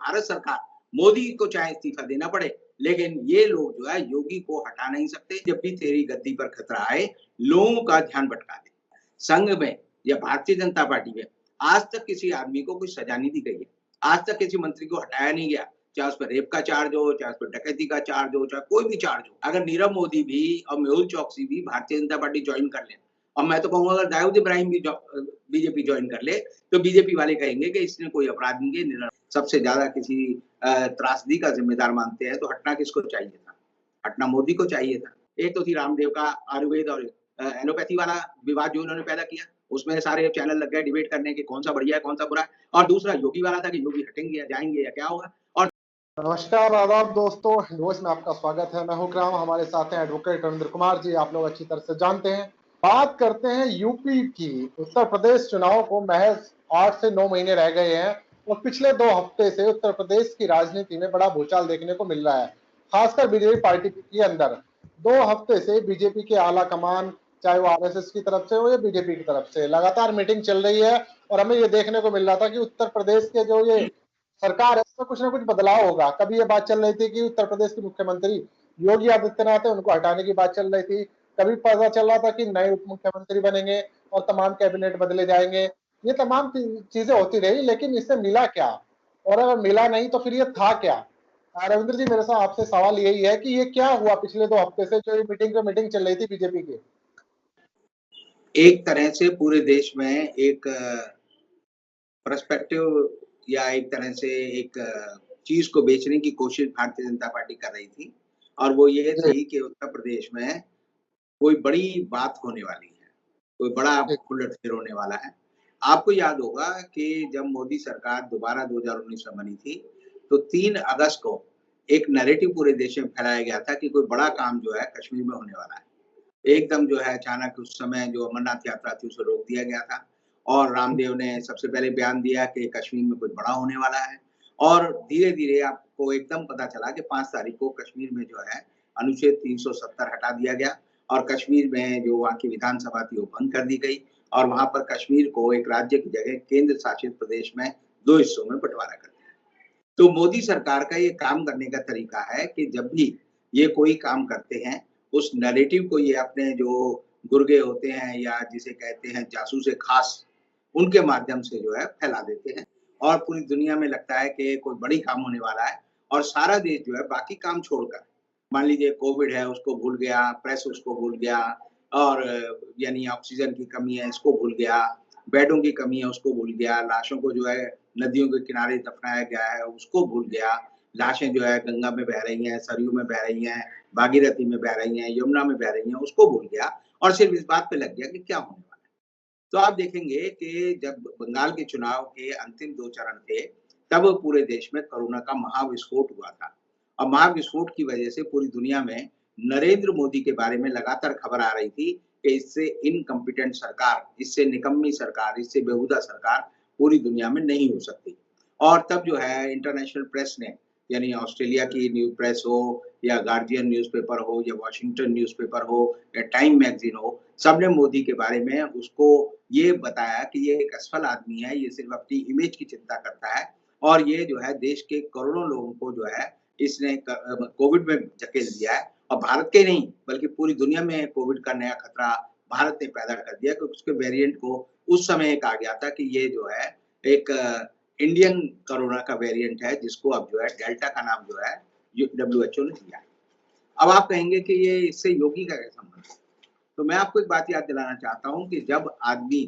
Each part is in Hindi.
भारत सरकार मोदी को चाहे इस्तीफा देना पड़े, लेकिन ये लोग जो है योगी को हटा नहीं सकते। जब भी तेरी गद्दी पर खतरा आए, लोगों का ध्यान भटका दे। संघ में या भारतीय जनता पार्टी में आज तक किसी आदमी को कोई सजा नहीं दी गई है। आज तक किसी मंत्री को हटाया नहीं गया, चाहे उस पर रेप का चार्ज हो, चाहे उस पर डकैती का चार्ज हो, चाहे कोई भी चार्ज हो। अगर नीरव मोदी भी और मेहुल चौकसी भी भारतीय जनता पार्टी ज्वाइन कर लें, और मैं तो कहूँगा अगर दाऊद इब्राहिम भी बीजेपी ज्वाइन कर ले, तो बीजेपी वाले कहेंगे कि इसने कोई अपराध नहीं किया। सबसे ज्यादा किसी त्रासदी का जिम्मेदार मानते हैं, तो हटना किसको चाहिए था? हटना मोदी को चाहिए था। एक तो थी रामदेव का आयुर्वेद और एलोपैथी वाला विवाद जो उन्होंने पैदा किया, उसमें सारे चैनल लग गए डिबेट करने की कौन सा बढ़िया है, कौन सा बुरा है। और दूसरा योगी वाला था कि योगी हटेंगे या जाएंगे या क्या होगा। और नमस्कार आदाब दोस्तों, हिंदोस में आपका स्वागत है। मैं हूं राम, हमारे साथ हैं एडवोकेट रविंद्र कुमार जी। आप लोग अच्छी तरह से जानते हैं। बात करते हैं यूपी की। उत्तर प्रदेश चुनाव को महज 8 से 9 महीने रह गए हैं और पिछले 2 हफ्ते से उत्तर प्रदेश की राजनीति में बड़ा भूचाल देखने को मिल रहा है, खासकर बीजेपी पार्टी के अंदर। 2 हफ्ते से बीजेपी के आला कमान, चाहे वो आरएसएस की तरफ से हो या बीजेपी की तरफ से, लगातार मीटिंग चल रही है और हमें ये देखने को मिल रहा था कि उत्तर प्रदेश के जो ये सरकार है उसमें कुछ ना कुछ बदलाव होगा। कभी ये बात चल रही थी कि उत्तर प्रदेश के मुख्यमंत्री योगी आदित्यनाथ है, उनको हटाने की बात चल रही थी। कभी पता चल रहा था कि नए उप मुख्यमंत्री बनेंगे और तमाम कैबिनेट बदले जाएंगे। ये तमाम चीजें होती रही, लेकिन इससे मिला क्या? और अगर मिला नहीं तो फिर ये था क्या? रविंद्र जी, मेरे साथ आपसे सवाल यही है कि ये क्या हुआ पिछले 2 हफ्ते से जो ये मीटिंग चल रही थी बीजेपी की? एक तरह से पूरे देश में एक पर्सपेक्टिव या एक तरह से एक चीज को बेचने की कोशिश भारतीय जनता पार्टी कर रही थी, और वो ये जी, थी कि उत्तर प्रदेश में कोई बड़ी बात होने वाली है, कोई बड़ा जी, उलट-फेर होने वाला है। आपको याद होगा कि जब मोदी सरकार दोबारा 2019 में बनी थी, तो 3 अगस्त को एक नैरेटिव पूरे देश में फैलाया गया था कि कोई बड़ा काम जो है कश्मीर में होने वाला है। एकदम जो है अचानक उस समय जो अमरनाथ यात्रा थी उसे रोक दिया गया था, और रामदेव ने सबसे पहले बयान दिया कि कश्मीर में कुछ बड़ा होने वाला है। और धीरे-धीरे आपको एकदम पता चला कि 5 तारीख को कश्मीर में जो है अनुच्छेद 370 हटा दिया गया, और कश्मीर में जो वहाँ की विधानसभा थी वो भंग कर दी गई, और वहाँ पर कश्मीर को एक राज्य की जगह केंद्र शासित प्रदेश में 2 हिस्सों में बँटवारा कर दिया। तो मोदी सरकार का ये काम करने का तरीका है कि जब भी ये कोई काम करते हैं, उस नैरेटिव को ये अपने जो गुर्गे होते हैं या जिसे कहते हैं जासूस खास, उनके माध्यम से जो है फैला देते हैं, और पूरी दुनिया में लगता है कि कोई बड़ी काम होने वाला है, और सारा देश जो है बाकी काम छोड़कर, मान लीजिए कोविड है उसको भूल गया, प्रेस उसको भूल गया, और यानी ऑक्सीजन की कमी है इसको भूल गया, बेडों की कमी है उसको भूल गया, लाशों को जो है नदियों के किनारे दफनाया गया है उसको भूल गया, लाशें जो है गंगा में बह रही हैं, सरयू में बह रही हैं, भागीरथी में बह रही हैं, यमुना में बह रही हैं, उसको भूल गया, और सिर्फ इस बात पे लग गया कि क्या होने वाला है। तो आप देखेंगे कि जब बंगाल के चुनाव के अंतिम 2 चरण थे, तब पूरे देश में कोरोना का महाविस्फोट हुआ था। और महाविस्फोट की वजह से पूरी दुनिया में नरेंद्र मोदी के बारे में लगातार खबर आ रही थी कि इससे इनकम्पिटेंट सरकार, इससे निकम्मी सरकार, इससे बेहुदा सरकार पूरी दुनिया में नहीं हो सकती। और तब जो है इंटरनेशनल प्रेस ने, यानी ऑस्ट्रेलिया की न्यूज़ प्रेस हो या गार्जियन न्यूज़पेपर हो या वॉशिंगटन न्यूज़पेपर हो या टाइम मैगज़ीन हो, सबने मोदी के बारे में उसको ये बताया कि ये एक असफल आदमी है, ये सिर्फ़ अपनी इमेज की चिंता करता है, और ये जो है देश के करोड़ों लोगों को जो है इसने कोविड में धकेल दिया है, और भारत के नहीं बल्कि पूरी दुनिया में कोविड का नया खतरा भारत ने पैदा कर दिया, क्योंकि उसके वेरिएंट को उस समय कहा गया था कि ये जो है एक इंडियन कोरोना का वेरिएंट है, जिसको अब जो है डेल्टा का नाम जो है डब्ल्यूएचओ ने दिया है। अब आप कहेंगे कि ये इससे योगी का क्या संबंध है? तो मैं आपको एक बात याद दिलाना चाहता हूँ कि जब आदमी,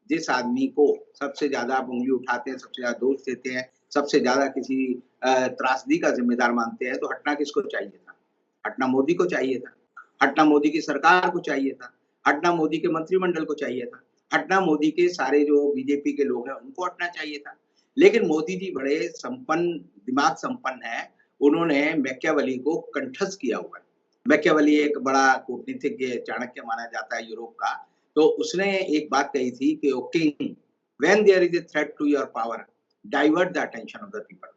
जिस आदमी को सबसे ज़्यादा आप उँगली उठाते हैं, सबसे ज़्यादा दोष देते हैं, सबसे ज़्यादा किसी त्रासदी का ज़िम्मेदार मानते हैं, तो हटना किसको चाहिए था? हटना मोदी को चाहिए था। हटना मोदी की सरकार को चाहिए था। हटना मोदी के मंत्रिमंडल को चाहिए था। हटना मोदी के सारे जो बीजेपी के लोग हैं, उनको हटना चाहिए था। लेकिन मोदी जी बड़े संपन्न, दिमाग संपन्न हैं। उन्होंने मैकियावेली को कंठस्थ किया हुआ है। मैकियावेली एक बड़ा कूटनीतिज्ञ, चाणक्य माना जाता है यूरोप का। तो उसने एक बात कही थी कि O king, when there is a threat to your power, divert the attention of the people.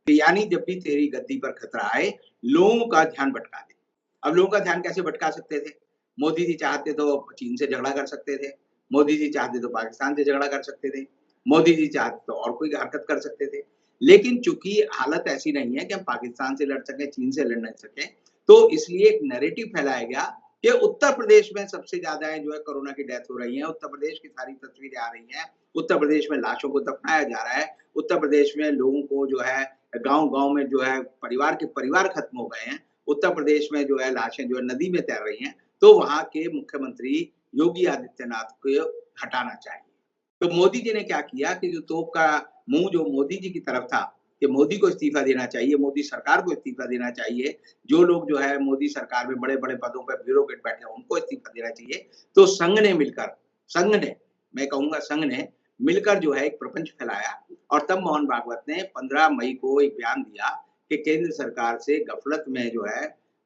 कि यानी जब भी तेरी गद्दी पर खतरा आए, लोगों का ध्यान भटका दे। अब लोगों का ध्यान कैसे भटका सकते थे? मोदी जी चाहते तो चीन से झगड़ा कर सकते थे। मोदी जी चाहते तो पाकिस्तान से झगड़ा कर सकते थे। मोदी जी चाहते तो और कोई हरकत कर सकते थे। लेकिन चूंकि हालत ऐसी नहीं है कि हम पाकिस्तान से लड़ सकें, चीन से लड़ नहीं सकें, तो इसलिए एक नैरेटिव फैलाया गया कि उत्तर प्रदेश में सबसे ज्यादा जो है कोरोना की डेथ हो रही है, उत्तर प्रदेश की सारी तस्वीरें आ रही हैं, उत्तर प्रदेश में लाशों को दफनाया जा रहा है, उत्तर प्रदेश में लोगों को जो है गाँव-गाँव में जो है परिवार के परिवार खत्म हो गए हैं, उत्तर प्रदेश में जो है लाशें जो है नदी में तैर रही हैं, तो वहाँ के मुख्यमंत्री योगी आदित्यनाथ को हटाना चाहिए। तो मोदी जी ने क्या किया कि जो तोप का मुँह जो मोदी जी की तरफ था, कि मोदी को इस्तीफ़ा देना चाहिए, मोदी सरकार को इस्तीफ़ा देना चाहिए, जो लोग जो है मोदी सरकार में बड़े-बड़े पदों पे ब्यूरोक्रेट बैठे हैं, उनको इस्तीफ़ा देना चाहिए। तो संघ ने, मैं कहूँगा संघ ने मिलकर जो है एक प्रपंच फैलाया और तब मोहन भागवत ने 15 मई को एक बयान दिया कि केंद्र सरकार से गफलत में जो है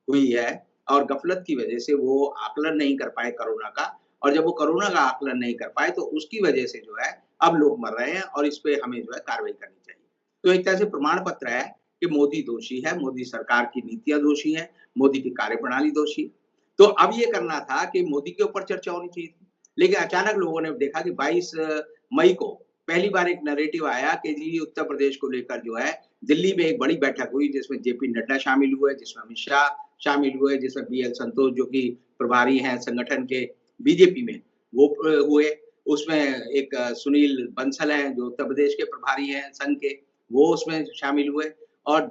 हुई है और गफलत की वजह से वो आकलन नहीं कर पाए कोरोना का और जब वो कोरोना का आकलन नहीं कर पाए तो उसकी वजह से जो है अब लोग मर रहे हैं और इस पे हमें जो है कार्रवाई करनी चाहिए। तो एक तरह से प्रमाण पत्र है कि मोदी दोषी है, मोदी सरकार की नीतियाँ दोषी हैं, मोदी की कार्यप्रणाली दोषी है। तो अब ये करना था कि मोदी के ऊपर चर्चा होनी चाहिए थी। लेकिन अचानक लोगों ने देखा कि 22 मई को पहली बार एक नैरेटिव आया कि जी उत्तर प्रदेश को लेकर जो है दिल्ली में एक बड़ी बैठक हुई जिसमें जेपी नड्डा शामिल हुए, जिसमें अमित शाह शामिल हुए, जिसमें बीएल संतोष जो कि प्रभारी हैं संगठन के बीजेपी में वो हुए। उसमें एक सुनील बंसल हैं जो उत्तर प्रदेश के प्रभारी हैं संघ के, वो उसमें शामिल हुए और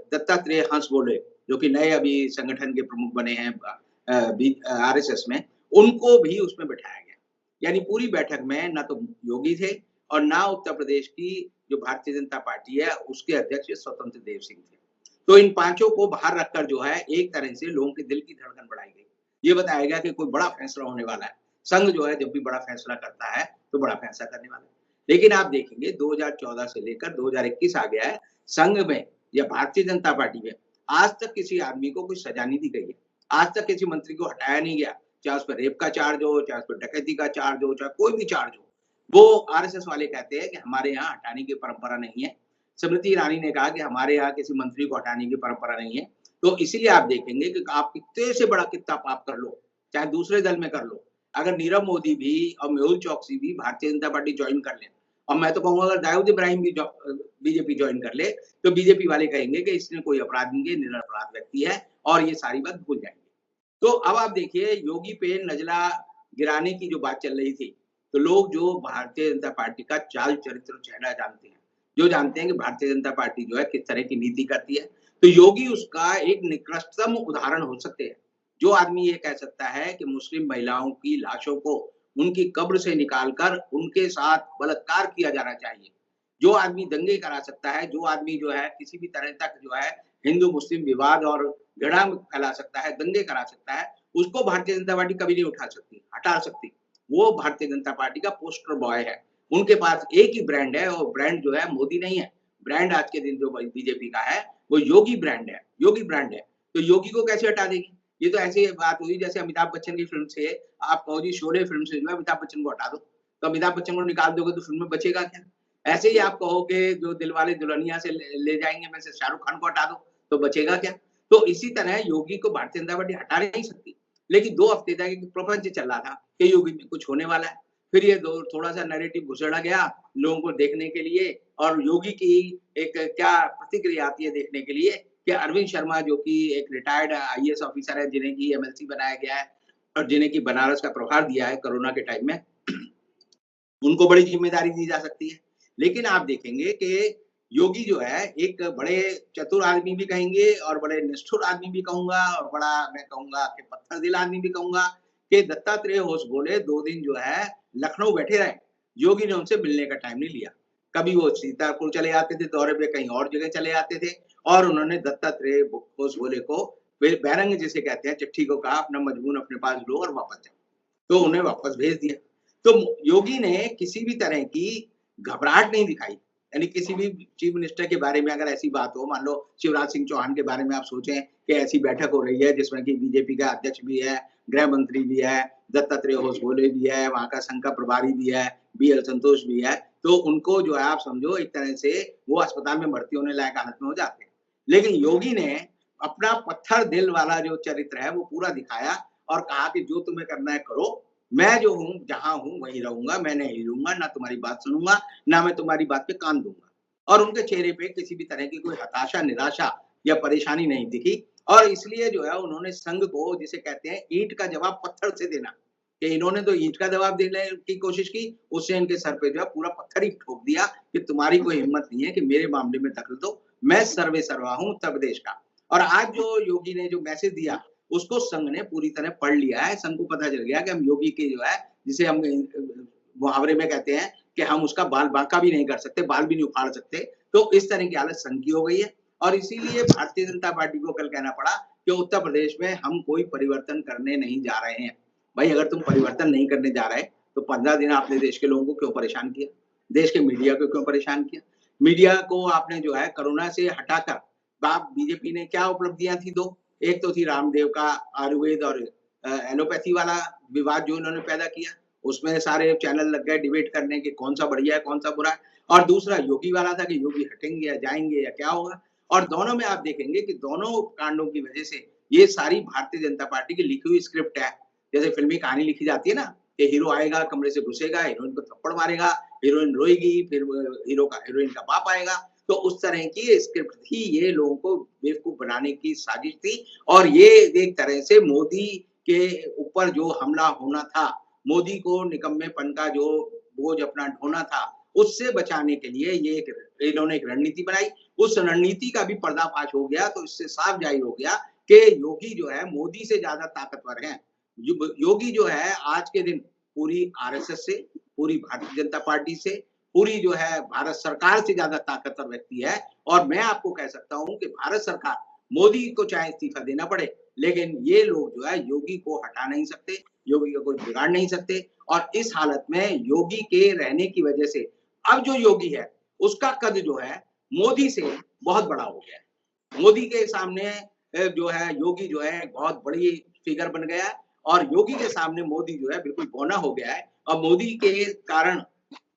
दत्तात्रेय हंस बोले जो कि नए अभी संगठन के प्रमुख बने हैं आरएसएस में, उनको भी उसमें बिठाया गया। यानी पूरी बैठक में ना तो योगी थे और ना उत्तर प्रदेश की जो भारतीय जनता पार्टी है उसके अध्यक्ष स्वतंत्र देव सिंह थे। तो इन पांचों को बाहर रखकर जो है एक तरह से लोगों के दिल की धड़कन बढ़ाई गई। ये बताया गया कि कोई बड़ा फैसला होने वाला है। संघ जो है जब भी बड़ा फैसला करता है तो बड़ा फैसला करने वाला है। लेकिन आप देखेंगे 2014 से लेकर 2021 आ गया है, संघ में या भारतीय जनता पार्टी में आज तक किसी आदमी को कोई सजा नहीं दी गई है। आज तक किसी मंत्री को हटाया नहीं गया, चाहे उस पर रेप का चार्ज हो, चाहे उस पर डकैती का चार्ज हो, चाहे कोई भी चार्ज हो। वो आरएसएस वाले कहते हैं कि हमारे यहाँ हटाने की परंपरा नहीं है। स्मृति ईरानी ने कहा कि हमारे यहाँ किसी मंत्री को हटाने की परंपरा नहीं है। तो इसीलिए आप देखेंगे कि आप कितने से बड़ा कितना पाप कर लो, चाहे दूसरे दल में कर लो। अगर नीरव मोदी भी और मेहुल चौकसी भी भारतीय जनता पार्टी जॉइन कर लें और मैं तो कहूँगा अगर दाऊद इब्राहिम भी बीजेपी जॉइन कर ले, तो बीजेपी वाले कहेंगे कि इसने कोई अपराध नहीं किया, निरपराध व्यक्ति है और ये सारी बात भूल जाएँगे। तो अब आप देखिए योगी पे नजला गिराने की जो बात चल रही थी, तो लोग जो भारतीय जनता पार्टी का चाल चरित्र चेहरा जानते हैं, जो जानते हैं कि भारतीय जनता पार्टी जो है किस तरह की नीति करती है, तो योगी उसका एक निकृष्टतम उदाहरण हो सकते हैं। जो आदमी ये कह सकता है कि मुस्लिम महिलाओं की लाशों को उनकी कब्र से निकालकर उनके साथ बलात्कार किया जाना चाहिए। जो आदमी दंगे करा सकता है, जो आदमी जो है किसी भी तरह तक जो है हिंदू-मुस्लिम विवाद और घृणा फैला सकता है, दंगे करा सकता है, उसको भारतीय जनता पार्टी कभी नहीं उठा सकती, हटा सकती। वो भारतीय जनता पार्टी का पोस्टर बॉय है। उनके पास एक ही ब्रांड है और ब्रांड जो है मोदी नहीं है। ब्रांड आज के दिन जो बीजेपी का है, वो योगी ब्रांड है, योगी ब्रांड है। तो योगी को कैसे हटा देगी? ये तो ऐसी बात हुई जैसे अमिताभ बच्चन की फ़िल्म से आप कहो जी शोले फ़िल्म से जो है अमिताभ बच्चन को हटा दो। तो अमिताभ बच्चन को निकाल दोगे तो फ़िल्म में बचेगा क्या? ऐसे ही आप कहो कि जो दिलवाले दुल्हनिया से ले जाएँगे में से शाहरुख खान को हटा दो, तो बचेगा क्या? तो इसी तरह योगी को भारतीय जनता पार्टी हटा नहीं सकती। लेकिन 2 हफ्ते तक एक प्रपंच चल रहा था कि योगी में कुछ होने वाला है। फिर ये दो थोड़ा-सा नैरेटिव घुसेड़ा गया लोगों को देखने के लिए और योगी की एक क्या प्रतिक्रिया आती है देखने के लिए कि अरविंद शर्मा जो कि एक रिटायर्ड आईएएस ऑफिसर है, जिन्हें की एमएलसी बनाया गया है और जिन्हें की बनारस का प्रभार दिया है कोरोना के टाइम में, उनको बड़ी ज़िम्मेदारी दी जा सकती है। लेकिन आप देखेंगे कि योगी जो है एक बड़े चतुर आदमी भी कहेंगे और बड़े निष्ठुर आदमी भी कहूँगा और बड़ा मैं कहूँगा कि पत्थर दिल आदमी भी कहूँगा कि दत्तात्रेय होसबोले 2 दिन जो है लखनऊ बैठे रहे। योगी ने उनसे मिलने का टाइम नहीं लिया। कभी वो सीतापुर चले जाते थे दौरे पे, कहीं और जगह चले जाते थे और उन्होंने दत्तात्रेय होसबोले को बैरंग जिसे कहते हैं चिट्ठी को कहा अपना मजमून अपने पास लो और वापस जाओ। तो उन्हें वापस भेज दिया। तो योगी ने किसी भी तरह की घबराहट नहीं दिखाई। यानी किसी भी चीफ मिनिस्टर के बारे में अगर ऐसी बात हो, मान लो शिवराज सिंह चौहान के बारे में आप सोचें कि ऐसी बैठक हो रही है जिसमें कि बीजेपी का अध्यक्ष भी है, गृह मंत्री भी है, दत्तात्रेय होसबोले भी है, वहाँ का संघ का प्रभारी भी है, बीएल संतोष भी है, तो उनको जो है आप समझो एक तरह से वो अस्पताल में भर्ती होने लायक हालत में हो जाते हैं। लेकिन योगी ने अपना पत्थर दिल वाला जो चरित्र है वो पूरा दिखाया और कहा कि जो तुम्हें करना है करो, मैं जो हूँ, जहाँ हूँ वहीं रहूँगा, मैं नहीं हिलूँगा, ना तुम्हारी बात सुनूँगा, ना मैं तुम्हारी बात पे कान दूँगा। और उनके चेहरे पे किसी भी तरह की कोई हताशा, निराशा या परेशानी नहीं दिखी और इसलिए जो है उन्होंने संघ को जिसे कहते हैं ईंट का जवाब पत्थर से देना, कि इन्होंने तो ईंट का जवाब देने की कोशिश की, उससे इनके सर पे जो है पूरा पत्थर ही ठोक दिया कि तुम्हारी कोई हिम्मत नहीं है कि मेरे मामले में दखल दो, मैं सर्वे सर्वा हूँ उत्तर प्रदेश का। और आज जो योगी ने जो मैसेज दिया, उसको संघ ने पूरी तरह पढ़ लिया है, संघ को पता चल गया कि हम योगी के जो है जिसे हम मुहावरे में कहते हैं कि हम उसका बाल बांका भी नहीं कर सकते, बाल भी नहीं उखाड़ सकते, तो इस तरह की हालत संघ की हो गई है और इसीलिए भारतीय जनता पार्टी को कल कहना पड़ा कि उत्तर प्रदेश में हम कोई परिवर्तन करने नहीं जा रहे हैं। भाई अगर तुम परिवर्तन नहीं करने जा रहे, तो 15 दिन आपने देश के लोगों को क्यों परेशान किया? देश के मीडिया को क्यों परेशान किया? मीडिया को आपने जो है कोरोना से हटाकर बाप बीजेपी ने क्या उपलब्धियाँ थी 2, एक तो थी रामदेव का आयुर्वेद और एलोपैथी वाला विवाद जो उन्होंने पैदा किया, उसमें सारे चैनल लग गए डिबेट करने कि कौन-सा बढ़िया है, कौन-सा बुरा है और दूसरा योगी वाला था कि योगी हटेंगे या जाएँगे या क्या होगा? और दोनों में आप देखेंगे कि दोनों कांडों की वजह से ये सारी भारतीय जनता पार्टी की लिखी हुई स्क्रिप्ट है। जैसे फ़िल्मी कहानी लिखी जाती है ना, कि हीरो आएगा, कमरे से घुसेगा, हीरोइन को थप्पड़ मारेगा, हीरोइन रोएगी, फिर वो हीरोइन का बाप आएगा। तो उस तरह की स्क्रिप्ट थी, ये लोगों को बेवकूफ़ बनाने की साजिश थी और ये एक तरह से मोदी के ऊपर जो हमला होना था, मोदी को निकम्मेपन का जो बोझ अपना ढोना था, उससे बचाने के लिए ये एक इन्होंने एक रणनीति बनाई। उस रणनीति का भी पर्दाफ़ाश हो गया, तो इससे साफ ज़ाहिर हो गया कि योगी जो है मोदी से ज़्यादा ताकतवर हैं। योगी जो है आज के दिन पूरी आरएसएस से, पूरी भारतीय जनता पार्टी से, पूरी जो है भारत सरकार से ज़्यादा ताकतवर व्यक्ति है और मैं आपको कह सकता हूँ कि भारत सरकार मोदी को चाहे इस्तीफ़ा देना पड़े, लेकिन ये लोग जो है योगी को हटा नहीं सकते, योगी का कुछ बिगाड़ नहीं सकते और इस हालत में योगी के रहने की वजह से अब जो योगी है, उसका कद जो है मोदी से बहुत बड़ा हो गया है। मोदी के सामने जो है योगी जो है बहुत बड़ी फिगर बन गया है और योगी के सामने मोदी जो है बिल्कुल बौना हो गया है और मोदी के कारण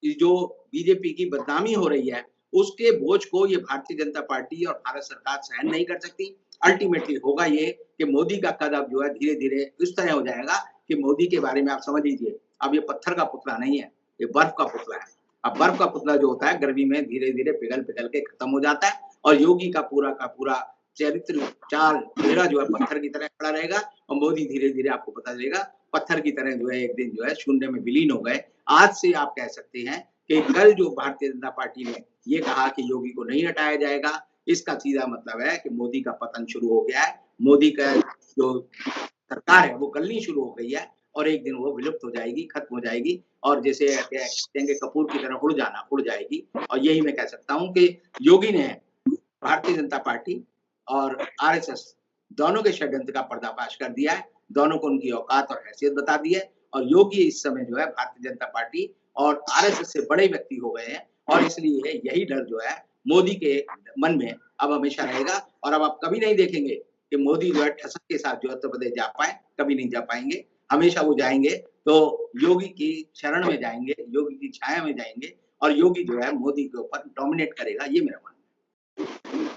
ये जो बीजेपी की बदनामी हो रही है, उसके बोझ को ये भारतीय जनता पार्टी और भारत सरकार सहन नहीं कर सकती। अल्टीमेटली होगा ये कि मोदी का कद अब जो है धीरे-धीरे इस तरह हो जाएगा कि मोदी के बारे में आप समझ लीजिए, अब ये पत्थर का पुतला नहीं है, ये बर्फ का पुतला है। अब बर्फ का पुतला जो होता है गर्मी में धीरे-धीरे पिघल-पिघल के खत्म हो जाता है और योगी का पूरा चरित्र, चाल, चेहरा जो है पत्थर की तरह खड़ा रहेगा और मोदी धीरे-धीरे आपको पता चलेगा पत्थर की तरह जो है एक दिन जो है शून्य में विलीन हो गए। आज से आप कह सकते हैं कि कल जो भारतीय जनता पार्टी ने ये कहा कि योगी को नहीं हटाया जाएगा, इसका सीधा मतलब है कि मोदी का पतन शुरू हो गया है। मोदी का जो सरकार है वो गलनी शुरू हो गई है और एक दिन वो विलुप्त हो जाएगी, खत्म हो जाएगी और जैसे कहते हैं कि कपूर की तरह उड़ जाएगी और यही मैं कह सकता हूँ कि योगी ने भारतीय जनता पार्टी और आरएसएस दोनों के षड्यंत्र का पर्दाफाश कर दिया है, दोनों को उनकी औकात और हैसियत बता दी है और योगी इस समय जो है भारतीय जनता पार्टी और आरएसएस से बड़े व्यक्ति हो गए हैं और इसलिए यही डर जो है मोदी के मन में अब हमेशा रहेगा और अब आप कभी नहीं देखेंगे कि मोदी जो है ठसक के साथ जो है उत्तर प्रदेश जा पाएँ, कभी नहीं जा पाएँगे। हमेशा वो जाएँगे तो योगी की शरण में जाएँगे, योगी की छाया में जाएँगे और योगी जो है मोदी के ऊपर डोमिनेट करेगा, ये मेरा मानना है।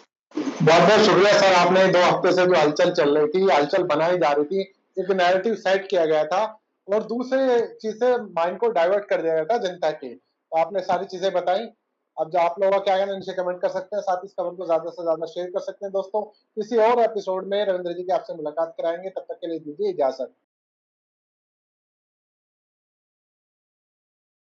बहुत-बहुत शुक्रिया सर, आपने 2 हफ्ते से जो हलचल चल रही थी, हलचल बनाई जा रही थी, एक नैरेटिव सेट किया गया था और दूसरी चीज़ से माइंड को डाइवर्ट कर दिया गया था जनता के। तो आपने सारी चीज़ें बताई। अब जो आप लोगों का क्या कहना है नीचे कमेंट कर सकते हैं, साथ ही इस खबर को ज़्यादा से ज़्यादा शेयर कर सकते हैं दोस्तों। किसी और एपिसोड में रविंद्र जी की आपसे मुलाकात कराएँगे, तब तक के लिए दीजिए इजाज़त।